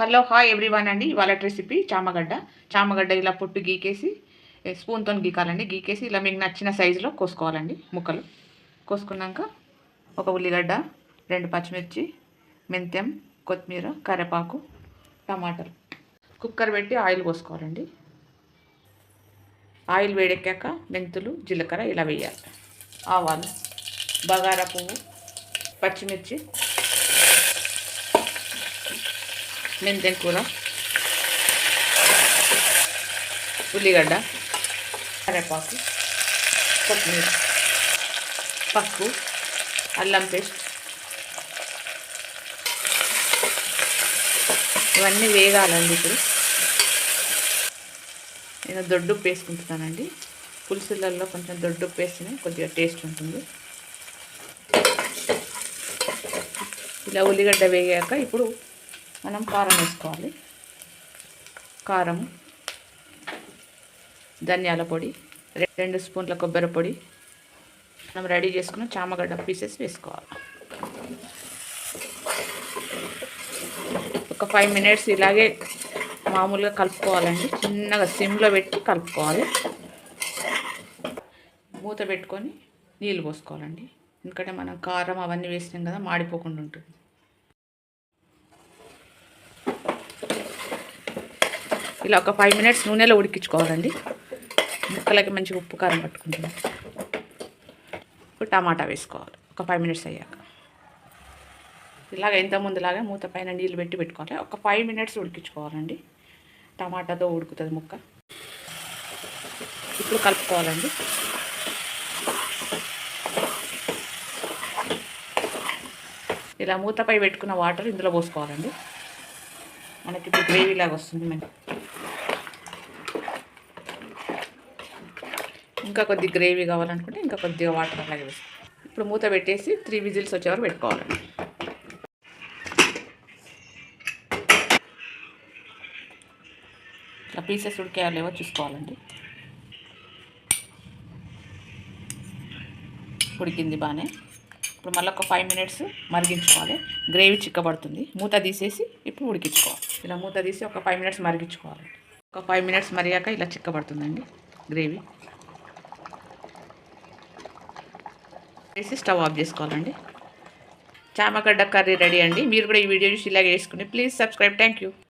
Hello hi everyone అండి. ఇవాళ recipe చామగడ్డ ఇలా పొట్టు గీకేసి స్పూన్తో గీకాలండి. గీకేసి ఇలా మీకు నచ్చిన సైజులో కోసుకోవాలండి. ముక్కలు కోసుకున్నాక ఒక ఉల్లిగడ్డ, 2 పచ్చిమిర్చి, మెంతెం, కొత్తిమీర, కరివేపాకు, టమాటాలు కుక్కర్ పెట్టి ఆయిల్ పోసుకోవాలండి. ఆయిల్ వేడెక్కాక మెంతులు, జీలకర్ర ఇలా వేయాలి. ఆవాలు, బగారా పువ్వు, పచ్చిమిర్చి, మెంతెం కూర, ఉల్లిగడ్డ, కరివేపాకు, కొత్తిమీర, పసుపు, అల్లం పేస్ట్ ఇవన్నీ వేగాలండి. ఇప్పుడు నేను దొడ్డుప్పు వేసుకుంటున్నానండి. పులుసులలో కొంచెం దొడ్డుప్పు వేస్తేనే కొద్దిగా టేస్ట్ ఉంటుంది. ఇలా ఉల్లిగడ్డ వేగాక ఇప్పుడు మనం కారం వేసుకోవాలి. కారం, ధనియాల పొడి, 2 స్పూన్ల కొబ్బరి పొడి, మనం రెడీ చేసుకున్న చామగడ్డ పీసెస్ వేసుకోవాలి. ఒక 5 మినిట్స్ ఇలాగే మామూలుగా కలుపుకోవాలండి. చిన్నగా సిమ్లో పెట్టి కలుపుకోవాలి. మూత పెట్టుకొని నీళ్ళు పోసుకోవాలండి. ఎందుకంటే మనం కారం అవన్నీ వేసినాం కదా, మాడిపోకుండా ఉంటుంది. ఇలా ఒక 5 మినిట్స్ నూనెలో ఉడికించుకోవాలండి. ముక్కలకి మంచిగా ఉప్పు కారం పట్టుకుంటుంది. ఇప్పుడు టమాటా వేసుకోవాలి. ఒక 5 మినిట్స్ అయ్యాక ఇలాగ ఇంతకుముందులాగా మూత పైన నీళ్ళు పెట్టుకోవాలి. ఒక 5 మినిట్స్ ఉడికించుకోవాలండి. టమాటాతో ఉడుకుతుంది ముక్క. ఇప్పుడు కలుపుకోవాలండి. ఇలా మూతపై పెట్టుకున్న వాటర్ ఇందులో పోసుకోవాలండి. మనకి ఇప్పుడు గ్రేవీ లాగా వస్తుంది. ఇంకా కొద్దిగా గ్రేవీ కావాలనుకుంటే ఇంకా కొద్దిగా వాటర్ అలాగే వేసుకోవాలి. ఇప్పుడు మూత పెట్టేసి 3 విజిల్స్ వచ్చేవరకు పెట్టుకోవాలండి. ఇలా పీసెస్ ఉడికేయాలేవో చూసుకోవాలండి. ఉడికింది బాగానే. ఇప్పుడు మళ్ళీ ఒక 5 మినిట్స్ మరిగించుకోవాలి. గ్రేవీ చిక్కబడుతుంది. మూత తీసేసి ఇప్పుడు ఉడికించుకోవాలి. ఇలా మూత తీసి ఒక 5 మినిట్స్ మరిగించుకోవాలి. ఒక 5 మినిట్స్ మరిగాక ఇలా చిక్కబడుతుందండి గ్రేవీ. వేసి స్టవ్ ఆఫ్ చేసుకోవాలండి. చామగడ్డ కర్రీ రెడీ అండి. మీరు కూడా ఈ వీడియో చూసి ఇలాగే వేసుకుని ప్లీజ్ సబ్స్క్రైబ్. Thank you.